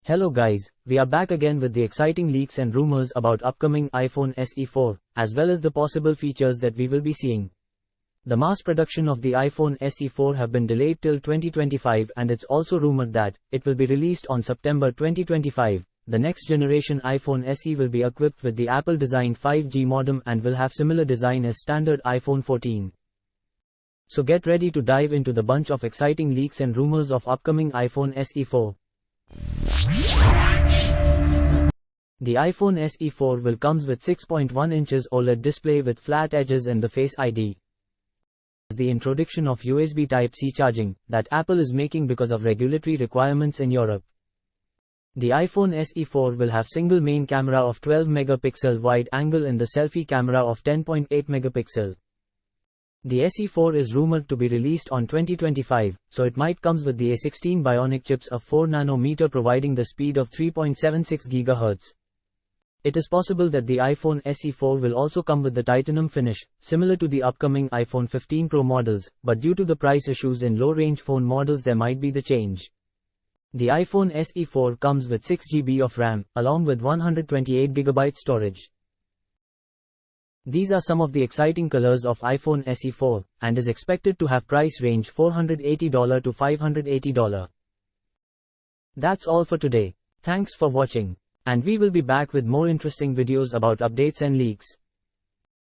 Hello guys, we are back again with the exciting leaks and rumors about upcoming iPhone SE 4, as well as the possible features that we will be seeing. The mass production of the iPhone SE 4 have been delayed till 2025, and it's also rumored that it will be released on September 2025. The next generation iPhone SE will be equipped with the Apple designed 5G modem and will have similar design as standard iPhone 14. So get ready to dive into the bunch of exciting leaks and rumors of upcoming iPhone SE 4. The iPhone SE 4 will comes with 6.1 inches OLED display with flat edges and the Face ID. The introduction of USB Type-C charging that Apple is making because of regulatory requirements in Europe. The iPhone SE 4 will have single main camera of 12 megapixel wide angle and the selfie camera of 10.8 megapixel. The SE 4 is rumored to be released on 2025, so it might comes with the A16 Bionic chips of 4 nanometer providing the speed of 3.76 GHz. It is possible that the iPhone SE 4 will also come with the titanium finish, similar to the upcoming iPhone 15 Pro models, but due to the price issues in low-range phone models there might be the change. The iPhone SE 4 comes with 6GB of RAM, along with 128GB storage. These are some of the exciting colors of iPhone SE 4, and is expected to have price range $480 to $580. That's all for today. Thanks for watching. And we will be back with more interesting videos about updates and leaks.